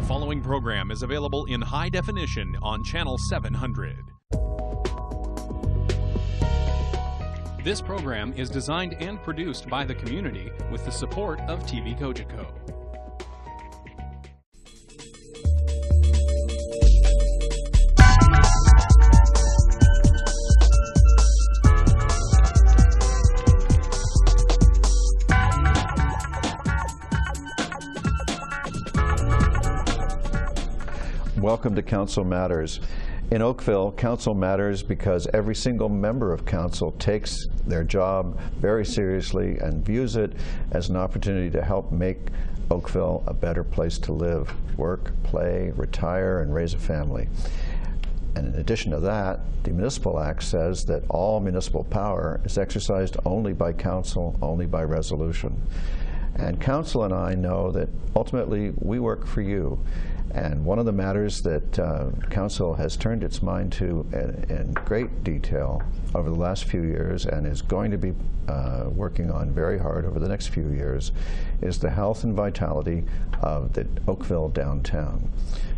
following program is available in high definition on Channel 700. This program is designed and produced by the community with the support of TV Kojiko. Welcome to Council Matters. In Oakville, Council matters because every single member of Council takes their job very seriously and views it as an opportunity to help make Oakville a better place to live, work, play, retire, and raise a family. And in addition to that, the Municipal Act says that all municipal power is exercised only by Council, only by resolution. And Council and I know that ultimately we work for you. And one of the matters that Council has turned its mind to in great detail over the last few years and is going to be working on very hard over the next few years is the health and vitality of the Oakville downtown.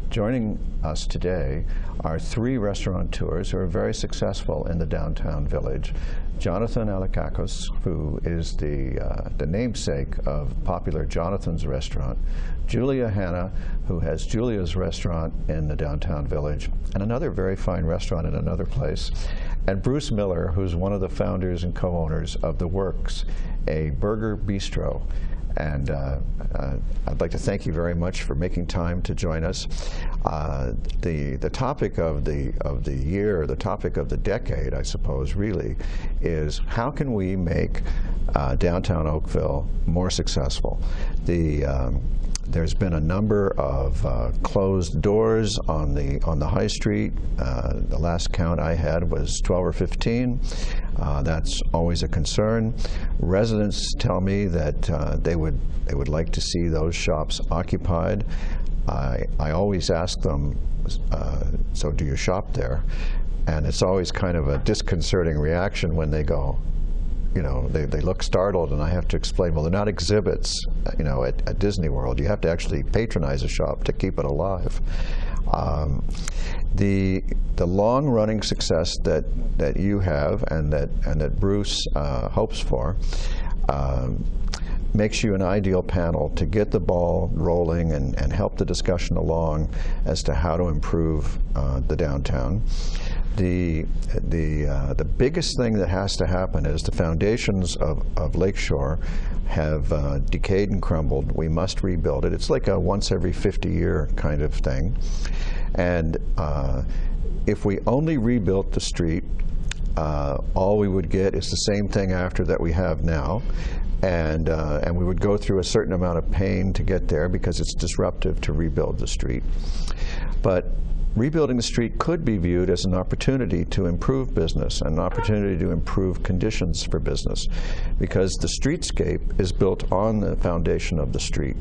Joining us today are three restaurateurs who are very successful in the downtown village. Johnathan Alikakos, who is the namesake of popular Johnathan's restaurant, Julia Hanna, who has Julia's restaurant in the downtown village, and another very fine restaurant in another place, and Bruce Miller, who's one of the founders and co-owners of The Works, a burger bistro. And I'd like to thank you very much for making time to join us. The topic of the year, the topic of the decade, I suppose, really, is how can we make downtown Oakville more successful? There's been a number of closed doors on the high street. The last count I had was 12 or 15. That's always a concern. Residents tell me that they would like to see those shops occupied. I always ask them, so do you shop there? And it's always kind of a disconcerting reaction when they go, you know, they look startled, and I have to explain, well, they're not exhibits, you know, at Disney World. You have to actually patronize a shop to keep it alive. The long-running success that you have and that Bruce hopes for makes you an ideal panel to get the ball rolling and help the discussion along as to how to improve the downtown. The biggest thing that has to happen is the foundations of Lakeshore have decayed and crumbled. We must rebuild it. It's like a once every 50-year kind of thing. And if we only rebuilt the street, all we would get is the same thing after that we have now. And we would go through a certain amount of pain to get there because it's disruptive to rebuild the street. But rebuilding the street could be viewed as an opportunity to improve business, an opportunity to improve conditions for business, because the streetscape is built on the foundation of the street.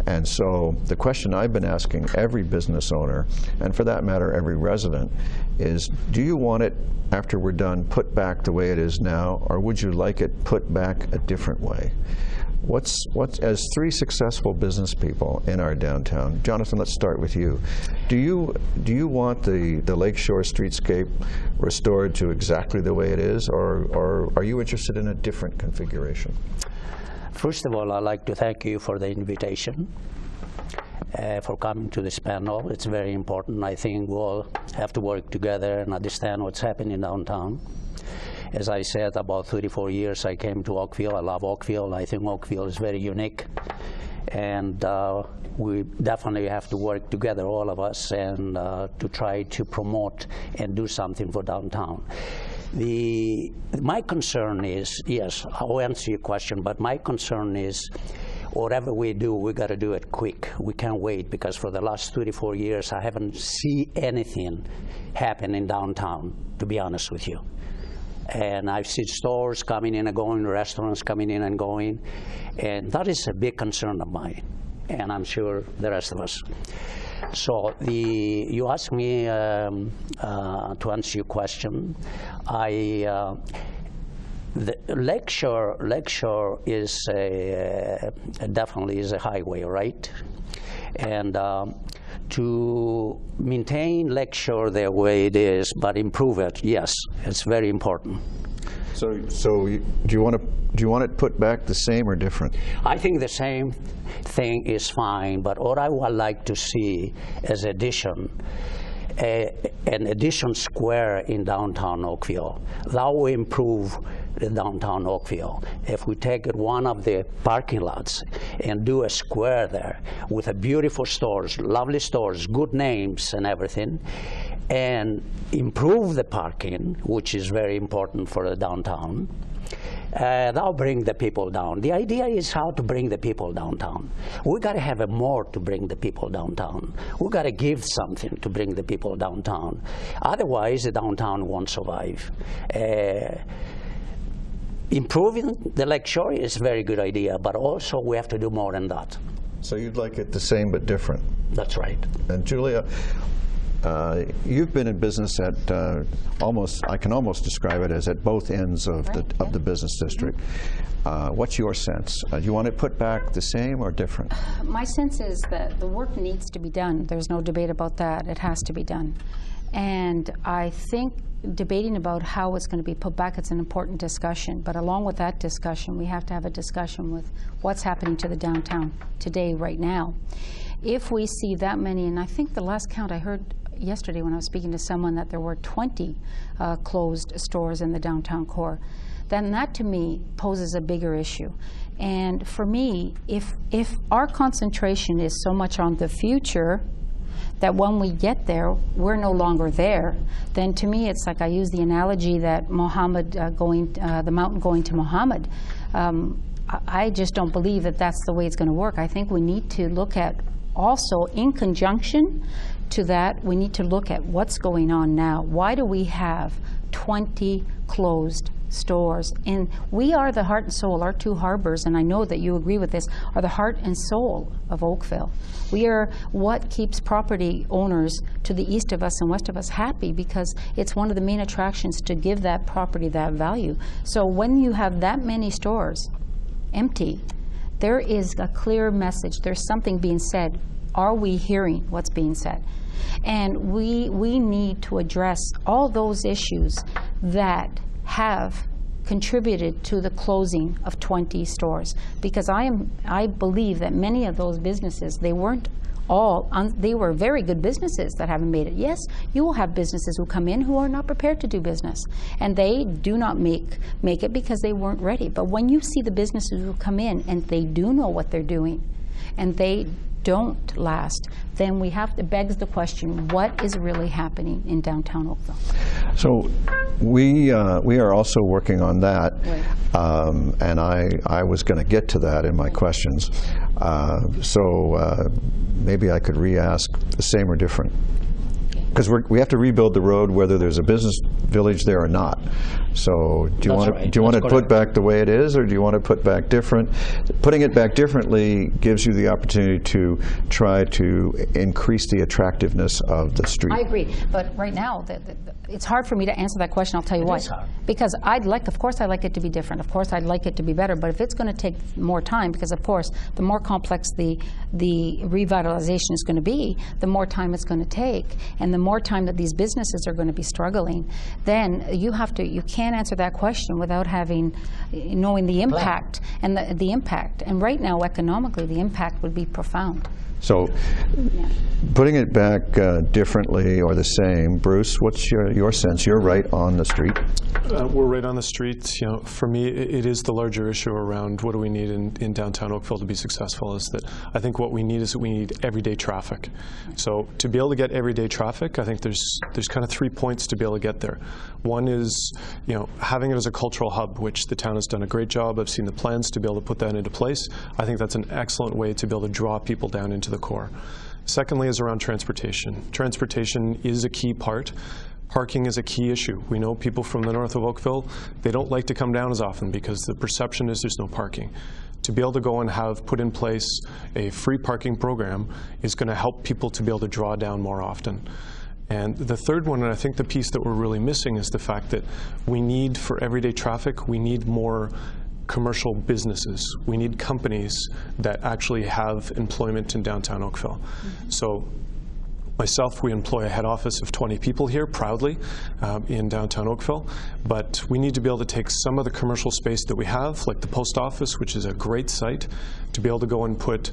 And so the question I've been asking every business owner, and for that matter every resident, is do you want it, after we're done, put back the way it is now, or would you like it put back a different way? As three successful business people in our downtown, Johnathan, let's start with you. Do you want the Lakeshore streetscape restored to exactly the way it is, or are you interested in a different configuration? First of all, I'd like to thank you for the invitation, for coming to this panel. It's very important. I think we'll have to work together and understand what's happening downtown. As I said, about 34 years I came to Oakville. I love Oakville. I think Oakville is very unique. And we definitely have to work together, all of us, and to try to promote and do something for downtown. My concern is, yes, I'll answer your question, but my concern is whatever we do, we got to do it quick. We can't wait, because for the last 34 years I haven't seen anything happen in downtown, to be honest with you. And I've seen stores coming in and going, restaurants coming in and going, and that is a big concern of mine, and I'm sure the rest of us. So you asked me to answer your question. The Lakeshore is definitely is a highway, right? And To maintain Lakeshore the way it is, but improve it, yes, it's very important. So do you want it put back the same or different? I think the same thing is fine, but what I would like to see as addition, an addition square in downtown Oakville. That will improve the downtown Oakville. If we take one of the parking lots and do a square there with a beautiful stores, lovely stores, good names and everything, and improve the parking, which is very important for the downtown, that'll bring the people down. The idea is how to bring the people downtown. We got to have a more to bring the people downtown. We got to give something to bring the people downtown. Otherwise, the downtown won't survive. Improving the Lakeshore is a very good idea, but also we have to do more than that. So you'd like it the same but different? That's right. And Julia, you've been in business at I can almost describe it as at both ends of the business district. What's your sense? Do you want it put back the same or different? My sense is that the work needs to be done. There's no debate about that. It has to be done. And I think debating about how it's going to be put back, it's an important discussion. But along with that discussion, we have to have a discussion with what's happening to the downtown today, right now. If we see that many, and I think the last count I heard yesterday when I was speaking to someone that there were 20 closed stores in the downtown core, then that to me poses a bigger issue. And for me, if our concentration is so much on the future that when we get there, we're no longer there, then to me it's like I use the analogy that Muhammad the mountain going to Muhammad. I just don't believe that that's the way it's going to work. I think we need to look at also, in conjunction to that, we need to look at what's going on now. Why do we have 20 closed stores? And we are the heart and soul, our two harbors, and I know that you agree with this, are the heart and soul of Oakville. We are what keeps property owners to the east of us and west of us happy, because it's one of the main attractions to give that property that value. So when you have that many stores empty, there is a clear message. There's something being said. Are we hearing what's being said? And we need to address all those issues that have contributed to the closing of 20 stores, because I believe that many of those businesses, they weren't all, they were very good businesses that haven't made it. Yes, you will have businesses who come in who are not prepared to do business, and they do not make it because they weren't ready. But when you see the businesses who come in and they do know what they're doing, and they don't last, then we have to beg the question, what is really happening in downtown Oakville? So we are also working on that, right. And I was going to get to that in my questions. So maybe I could re-ask the same or different. Because we have to rebuild the road whether there's a business village there or not. So do you want it put back the way it is, or do you want it put back different? Putting it back differently gives you the opportunity to try to increase the attractiveness of the street. I agree, but right now it's hard for me to answer that question. I'll tell you why. Because of course I'd like it to be different. Of course I'd like it to be better, but if it's going to take more time, because of course the more complex the revitalization is going to be, the more time it's going to take, and the more time that these businesses are going to be struggling, then you can't answer that question without knowing the impact and the impact. And right now, economically, the impact would be profound. So, putting it back differently or the same, Bruce, what's your sense? You're right on the street. We're right on the street. You know, for me, it is the larger issue around what do we need in downtown Oakville to be successful. Is that I think what we need is that we need everyday traffic. So to be able to get everyday traffic, I think there's kind of 3 points to be able to get there. One is, you know, having it as a cultural hub, which the town has done a great job. I've seen the plans to be able to put that into place. I think that's an excellent way to be able to draw people down into the core. Secondly is around transportation. Transportation is a key part. Parking is a key issue. We know people from the north of Oakville, they don't like to come down as often because the perception is there's no parking. To be able to go and have put in place a free parking program is going to help people to be able to draw down more often. And the third one, and I think the piece that we're really missing, is the fact that we need, for everyday traffic, we need more commercial businesses. We need companies that actually have employment in downtown Oakville. So Myself, we employ a head office of 20 people here, proudly, in downtown Oakville. But we need to be able to take some of the commercial space that we have, like the post office, which is a great site, to be able to go and put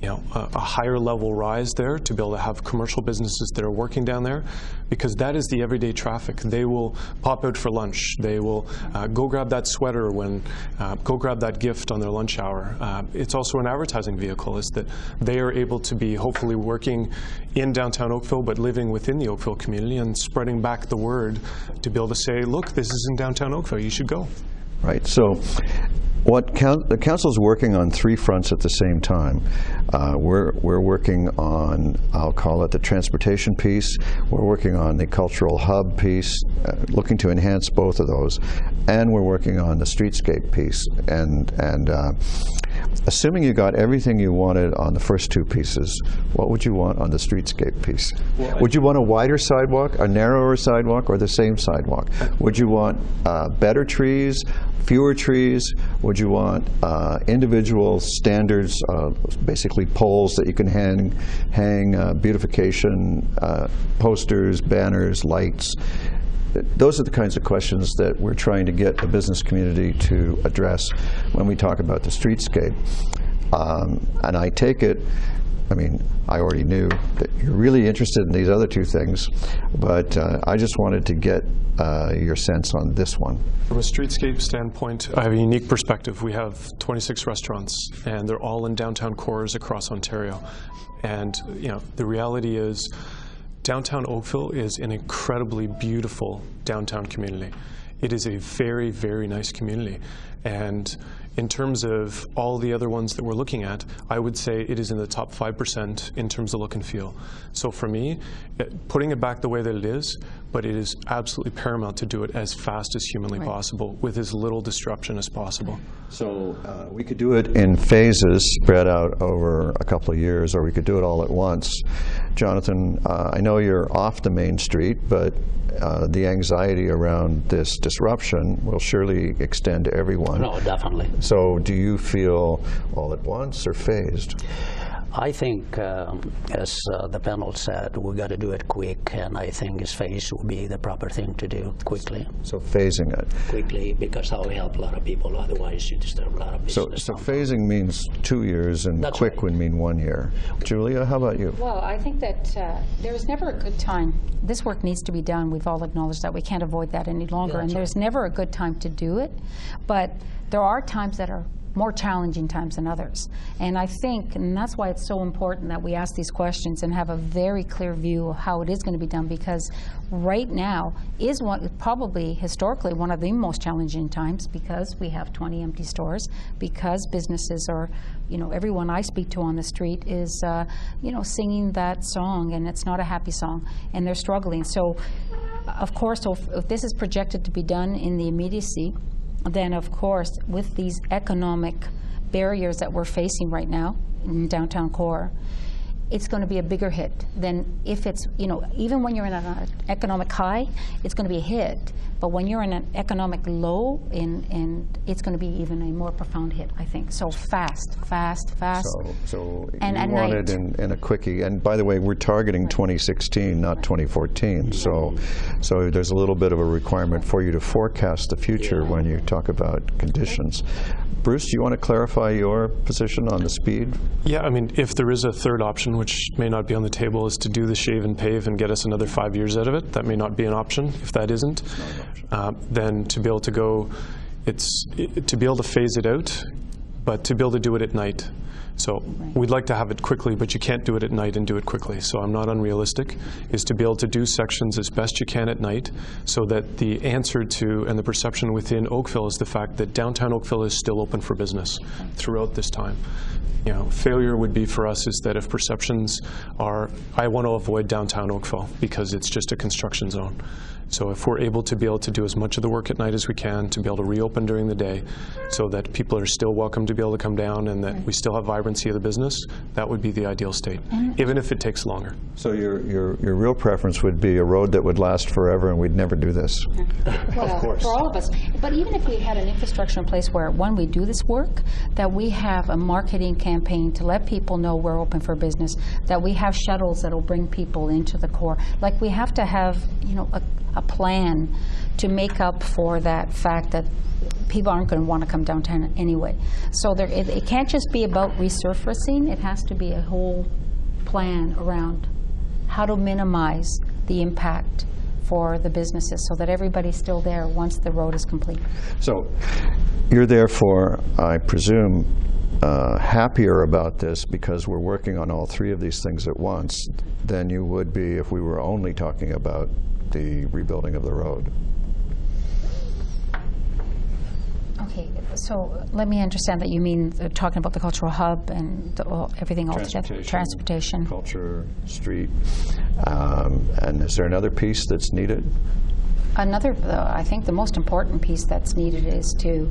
a higher level rise there, to be able to have commercial businesses that are working down there, because that is the everyday traffic. They will pop out for lunch. They will go grab that sweater go grab that gift on their lunch hour. It's also an advertising vehicle, is that they are able to be hopefully working in downtown Oakville, but living within the Oakville community and spreading back the word to be able to say, look, this is in downtown Oakville, you should go. Right. So the council is working on 3 fronts at the same time. We're working on, I'll call it the transportation piece. We're working on the cultural hub piece, looking to enhance both of those, and we're working on the streetscape piece. And assuming you got everything you wanted on the first 2 pieces, what would you want on the streetscape piece? Would you want a wider sidewalk, a narrower sidewalk, or the same sidewalk? Would you want better trees, fewer trees? Would you want individual standards, basically poles that you can hang beautification posters, banners, lights? Those are the kinds of questions that we're trying to get the business community to address when we talk about the streetscape. And I take it, I mean, I already knew that you're really interested in these other 2 things, but I just wanted to get your sense on this one. From a streetscape standpoint, I have a unique perspective. We have 26 restaurants, and they're all in downtown cores across Ontario. And the reality is, downtown Oakville is an incredibly beautiful downtown community. It is a very, very nice community. And in terms of all the other ones that we're looking at, I would say it is in the top 5% in terms of look and feel. So for me, putting it back the way that it is, but it is absolutely paramount to do it as fast as humanly possible with as little disruption as possible. So we could do it in phases spread out over a couple of years, or we could do it all at once. Johnathan, I know you're off the main street, but the anxiety around this disruption will surely extend to everyone. No, definitely. So do you feel all at once or phased? I think, as the panel said, we got to do it quick, and I think this phase will be the proper thing to do quickly. So phasing it. Quickly, because that will help a lot of people. Otherwise, you disturb a lot of business. So phasing means 2 years, and That's quick right. would mean 1 year. Julia, how about you? Well, I think that there's never a good time. This work needs to be done. We've all acknowledged that. We can't avoid that any longer. And there's never a good time to do it. But there are times that are more challenging times than others. And I think, and that's why it's so important that we ask these questions and have a very clear view of how it is going to be done, because right now is probably historically one of the most challenging times, because we have 20 empty stores, because businesses are, everyone I speak to on the street is, singing that song, and it's not a happy song, and they're struggling. So, of course, if this is projected to be done in the immediacy, then of course, with these economic barriers that we're facing right now in downtown core, it's going to be a bigger hit than if it's, even when you're in an economic high, it's going to be a hit. But when you're in an economic low, and it's going to be even a more profound hit, I think. So fast. So and you want it in a quickie. And by the way, we're targeting 2016, not 2014. So there's a little bit of a requirement for you to forecast the future when you talk about conditions. Bruce, do you want to clarify your position on the speed? Yeah, I mean, if there is a third option, which may not be on the table, is to do the shave and pave and get us another 5 years out of it, that may not be an option. If that isn't, then to be able to go, to be able to phase it out, but to be able to do it at night. So we'd like to have it quickly, but you can't do it at night and do it quickly. So I'm not unrealistic, is to be able to do sections as best you can at night, so that the answer to and the perception within Oakville is the fact that downtown Oakville is still open for business throughout this time. Failure would be for us is that if perceptions are, I want to avoid downtown Oakville because it's just a construction zone. So if we're able to do as much of the work at night as we can, to be able to reopen during the day, so that people are still welcome to be able to come down, and that we still have vibrant vibrancy of the business, that would be the ideal state, even if it takes longer. So your real preference would be a road that would last forever and we'd never do this? Well, of course. For all of us. But even if we had an infrastructure in place where, when we do this work, that we have a marketing campaign to let people know we're open for business, that we have shuttles that will bring people into the core. Like, we have to have, you know, a plan to make up for that fact that people aren't going to want to come downtown anyway. So it can't just be about resurfacing. It has to be a whole plan around how to minimize the impact for the businesses so that everybody's still there once the road is complete. So you're therefore, I presume, happier about this because we're working on all three of these things at once than you would be if we were only talking about the rebuilding of the road. Okay, so let me understand that you mean talking about the cultural hub and everything all together? Transportation. Culture, street. And is there another piece that's needed? Another, I think the most important piece that's needed is to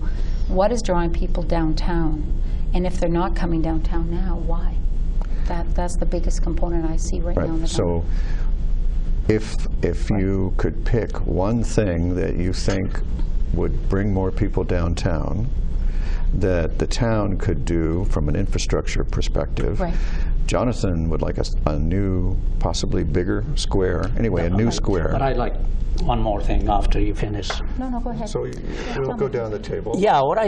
what is drawing people downtown, and if they're not coming downtown now, why? That's the biggest component I see right now. So if you could pick one thing that you think would bring more people downtown that the town could do from an infrastructure perspective. Right. Johnathan would like a new, possibly bigger square. Anyway, a new square. But I'd like one more thing after you finish. No, go ahead. So we'll go down the table. Yeah, what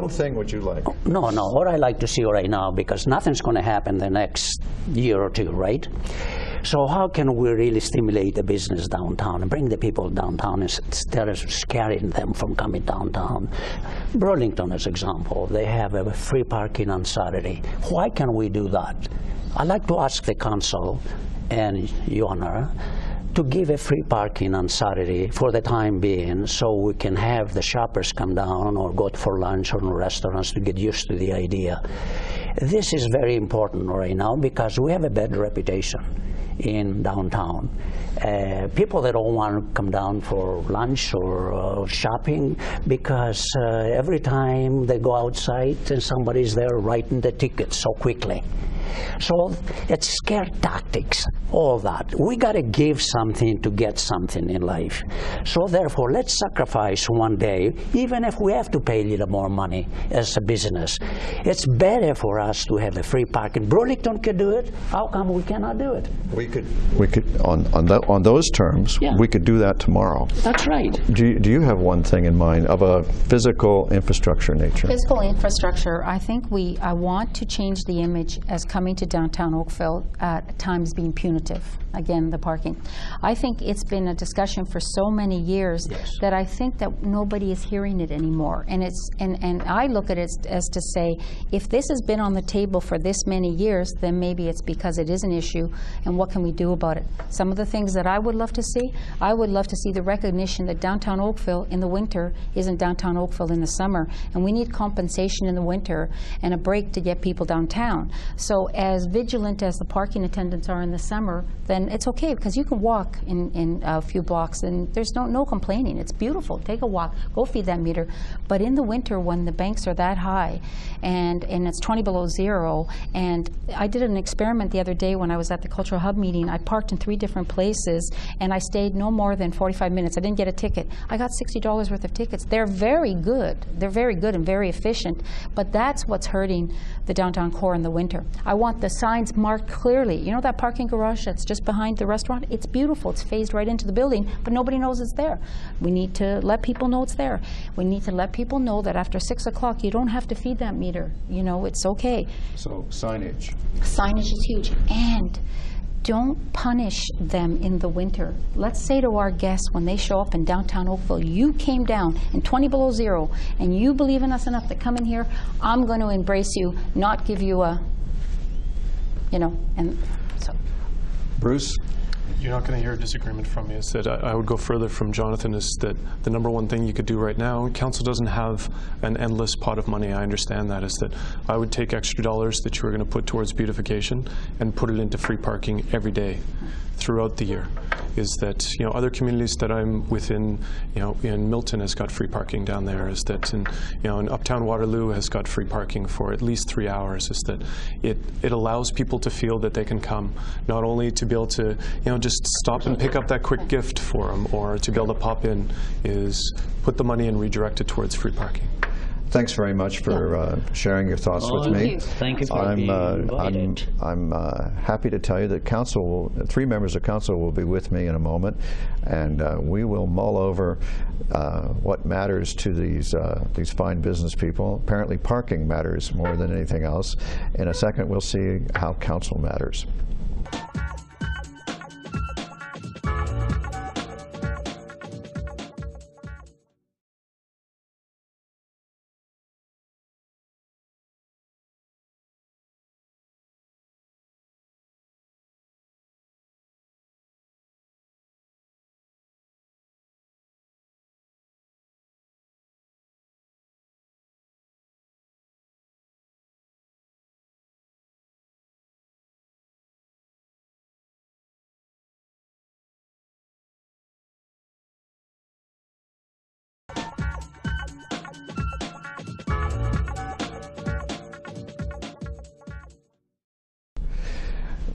one thing would you like? No, what I like to see right now, because nothing's going to happen the next year or two, right? So how can we really stimulate the business downtown and bring the people downtown instead of scaring them from coming downtown? Burlington, as example, they have a free parking on Saturday. Why can we do that? I'd like to ask the council and your honor to give a free parking on Saturday for the time being so we can have the shoppers come down or go for lunch or in restaurants to get used to the idea. This is very important right now because we have a bad reputation in downtown. People that don't want to come down for lunch or shopping because every time they go outside and somebody's there writing the tickets so quickly. So it's scare tactics, all that. We got to give something to get something in life. So therefore, let's sacrifice one day, even if we have to pay a little more money as a business. It's better for us to have a free parking. Burlington could do it. How come we cannot do it? We could on those terms, yeah. We could do that tomorrow. That's right. Do you have one thing in mind of a physical infrastructure nature? Physical infrastructure, I think I want to change the image as coming to downtown Oakville at times being punitive. Again, the parking. I think it's been a discussion for so many years yes. that I think that nobody is hearing it anymore. And I look at it as to say, if this has been on the table for this many years, then maybe it's because it is an issue, and what can we do about it? Some of the things that I would love to see, I would love to see the recognition that downtown Oakville in the winter isn't downtown Oakville in the summer, and we need compensation in the winter and a break to get people downtown. So as vigilant as the parking attendants are in the summer, then it's okay, because you can walk in a few blocks and there's no complaining. It's beautiful. Take a walk, go feed that meter. But in the winter, when the banks are that high and it's 20 below zero, and I did an experiment the other day when I was at the Cultural Hub meeting. I parked in 3 different places and I stayed no more than 45 minutes. I didn't get a ticket. I got $60 worth of tickets. They're very good. They're very good and very efficient, but that's what's hurting the downtown core in the winter. I want the signs marked clearly. You know that parking garage that's just behind the restaurant? It's beautiful. It's phased right into the building, but nobody knows it's there. We need to let people know it's there. We need to let people know that after 6 o'clock, you don't have to feed that meter. You know, it's okay. So signage. Signage is huge. And don't punish them in the winter. Let's say to our guests when they show up in downtown Oakville, you came down in 20 below zero and you believe in us enough to come in here, I'm going to embrace you, not give you a, you know, and so. Bruce? You're not going to hear a disagreement from me. Is that I would go further from Johnathan, is that the number one thing you could do right now, council doesn't have an endless pot of money, I understand that, is that I would take extra dollars that you were going to put towards beautification and put it into free parking every day. throughout the year. Is that, you know, other communities that I'm within, you know, in Milton has got free parking down there. Is that, in, you know, in Uptown Waterloo has got free parking for at least 3 hours. Is that it allows people to feel that they can come, not only to be able to, you know, just stop and pick up that quick gift for them, or to be able to pop in, is put the money and redirect it towards free parking. Thanks very much for sharing your thoughts with me. Thank you for being invited. I'm happy to tell you that council, 3 members of council will be with me in a moment, and we will mull over what matters to these fine business people. Apparently parking matters more than anything else. In a second we'll see how council matters.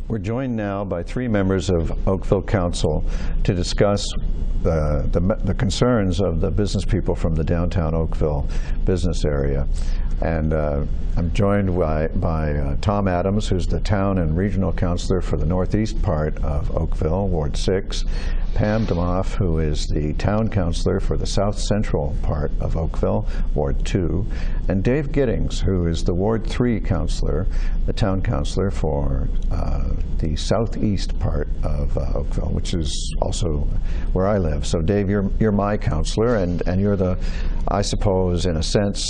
We're joined now by 3 members of Oakville Council to discuss the concerns of the business people from the downtown Oakville business area. And I'm joined by Tom Adams, who's the town and regional councillor for the northeast part of Oakville, Ward 6, Pam Damoff, who is the town councillor for the south central part of Oakville, Ward 2, and Dave Gittings, who is the Ward 3 councillor, the town councillor for the southeast part of Oakville, which is also where I live. So Dave, you're my councillor, and you're the, I suppose, in a sense,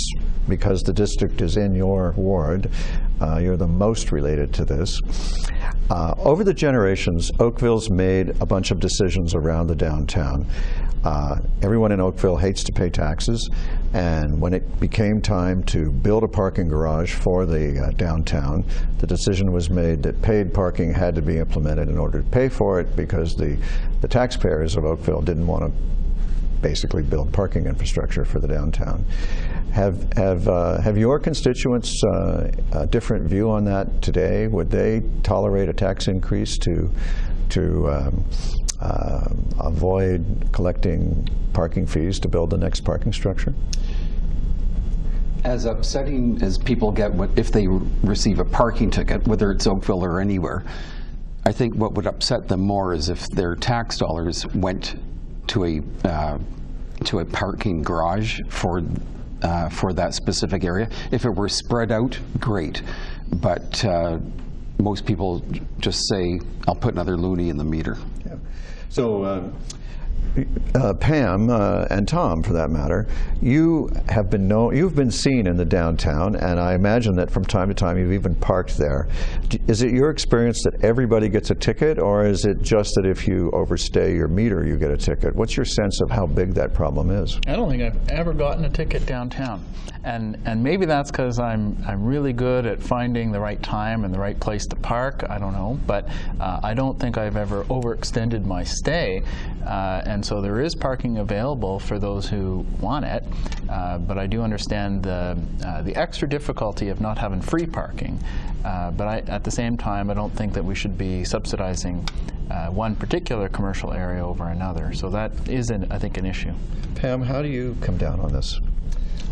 because the district is in your ward, you're the most related to this. Over the generations, Oakville's made a bunch of decisions around the downtown. Everyone in Oakville hates to pay taxes, and when it became time to build a parking garage for the downtown, the decision was made that paid parking had to be implemented in order to pay for it, because the taxpayers of Oakville didn't want to basically build parking infrastructure for the downtown. Have your constituents a different view on that today? Would they tolerate a tax increase to avoid collecting parking fees to build the next parking structure? As upsetting as people get if they receive a parking ticket, whether it's Oakville or anywhere, I think what would upset them more is if their tax dollars went to a parking garage for that specific area. If it were spread out, great, but most people just say, I'll put another loonie in the meter. Yeah. So Pam and Tom, for that matter, you've been seen in the downtown, and I imagine that from time to time you've even parked there. Is it your experience that everybody gets a ticket, or is it just that if you overstay your meter you get a ticket? What's your sense of how big that problem is? I don't think I've ever gotten a ticket downtown, and maybe that's because I'm really good at finding the right time and the right place to park. I don't know, but I don't think I've ever overextended my stay, and so there is parking available for those who want it, but I do understand the extra difficulty of not having free parking. But at the same time, I don't think that we should be subsidizing one particular commercial area over another. So that is, I think, an issue. Pam, how do you come down on this?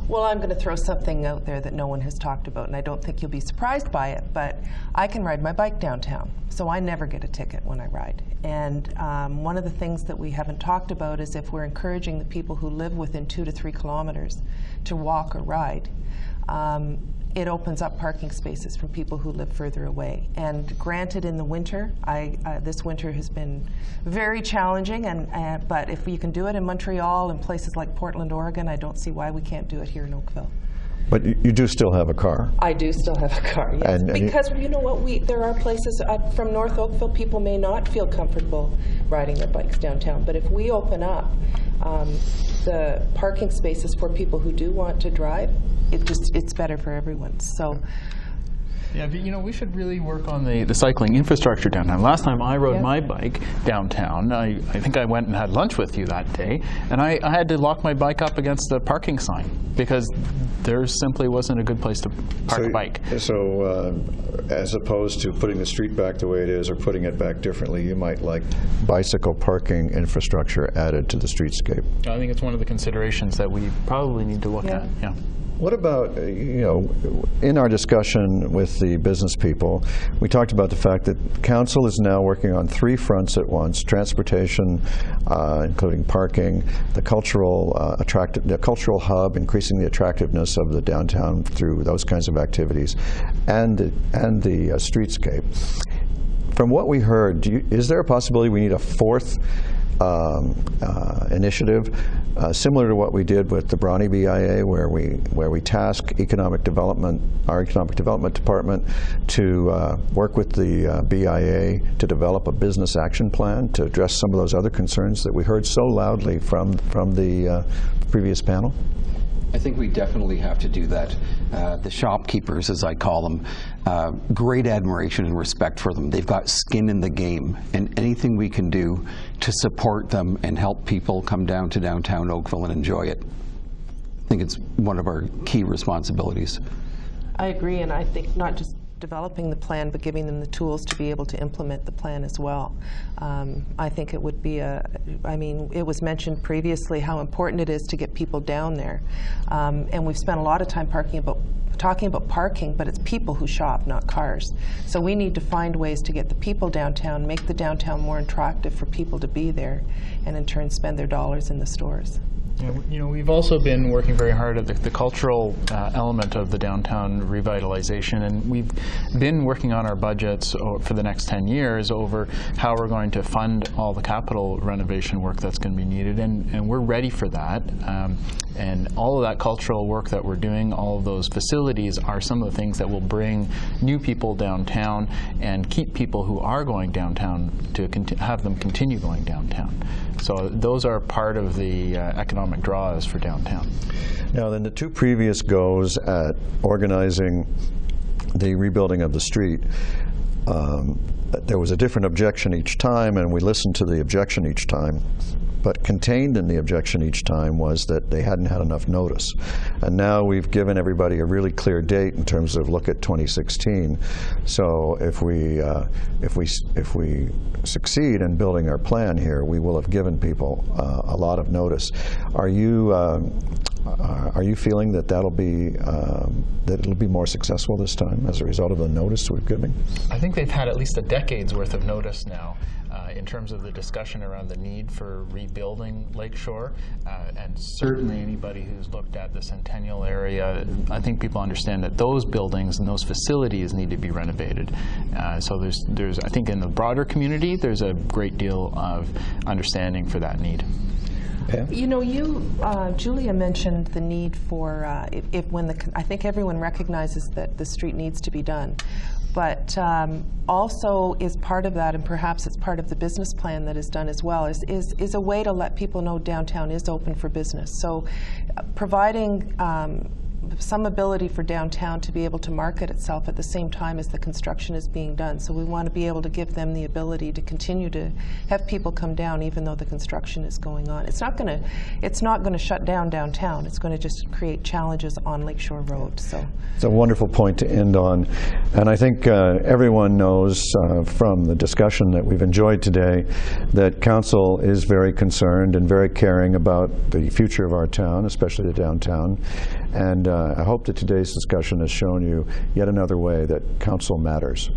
Well, I'm going to throw something out there that no one has talked about, and I don't think you'll be surprised by it, but I can ride my bike downtown, so I never get a ticket when I ride. And one of the things that we haven't talked about is if we're encouraging the people who live within 2 to 3 kilometers to walk or ride, it opens up parking spaces for people who live further away. And granted, in the winter, this winter has been very challenging, but if you can do it in Montreal and places like Portland, Oregon, I don't see why we can't do it here in Oakville. But you do still have a car? I do still have a car, yes. Because you know what, there are places from North Oakville, people may not feel comfortable riding their bikes downtown, but if we open up the parking spaces for people who do want to drive, it's better for everyone. So Yeah, but, you know, we should really work on the cycling infrastructure downtown. Last time I rode my bike downtown, I think I went and had lunch with you that day, and I had to lock my bike up against the parking sign because there simply wasn't a good place to park a bike. So as opposed to putting the street back the way it is or putting it back differently, you might like bicycle parking infrastructure added to the streetscape. I think it's one of the considerations that we probably need to look at. Yeah. What about, you know, in our discussion with the business people, we talked about the fact that council is now working on 3 fronts at once: transportation, including parking, the cultural hub, increasing the attractiveness of the downtown through those kinds of activities, and the streetscape. From what we heard, is there a possibility we need a 4th initiative, similar to what we did with the Bronny BIA, where we task our economic development department to work with the BIA to develop a business action plan to address some of those other concerns that we heard so loudly from the previous panel? I think we definitely have to do that. The shopkeepers, as I call them, great admiration and respect for them. They've got skin in the game, and anything we can do to support them and help people come down to downtown Oakville and enjoy it, I think it's one of our key responsibilities. I agree, and I think not just developing the plan, but giving them the tools to be able to implement the plan as well. I think it would be I mean, it was mentioned previously how important it is to get people down there. And we've spent a lot of time talking about parking, but it's people who shop, not cars. So we need to find ways to get the people downtown, make the downtown more attractive for people to be there, and in turn spend their dollars in the stores. Yeah, you know, we've also been working very hard at the cultural element of the downtown revitalization, and we've been working on our budgets for the next 10 years over how we're going to fund all the capital renovation work that's going to be needed, and we're ready for that. And all of that cultural work that we're doing, all of those facilities are some of the things that will bring new people downtown and keep people who are going downtown to have them continue going downtown. So those are part of the economic draws for downtown. Now then, the 2 previous goes at organizing the rebuilding of the street. There was a different objection each time, and we listened to the objection each time. But contained in the objection each time was that they hadn't had enough notice. And now we've given everybody a really clear date in terms of look at 2016. So if we succeed in building our plan here, we will have given people a lot of notice. Are you feeling that that'll be that it'll be more successful this time as a result of the notice we've given? I think they've had at least a decade's worth of notice now. In terms of the discussion around the need for rebuilding Lakeshore, and certainly anybody who's looked at the Centennial area, I think people understand that those buildings and those facilities need to be renovated. So there's I think in the broader community, there's a great deal of understanding for that need. Yeah. You know, Julia mentioned the need for, I think everyone recognizes that the street needs to be done. But also is part of that, and perhaps it's part of the business plan that is done as well, is a way to let people know downtown is open for business. So providing some ability for downtown to be able to market itself at the same time as the construction is being done. So we want to be able to give them the ability to continue to have people come down even though the construction is going on. It's not going to shut down downtown. It's going to just create challenges on Lakeshore Road. So it's a wonderful point to end on. And I think everyone knows from the discussion that we've enjoyed today that Council is very concerned and very caring about the future of our town, especially the downtown. And I hope that today's discussion has shown you yet another way that Council matters.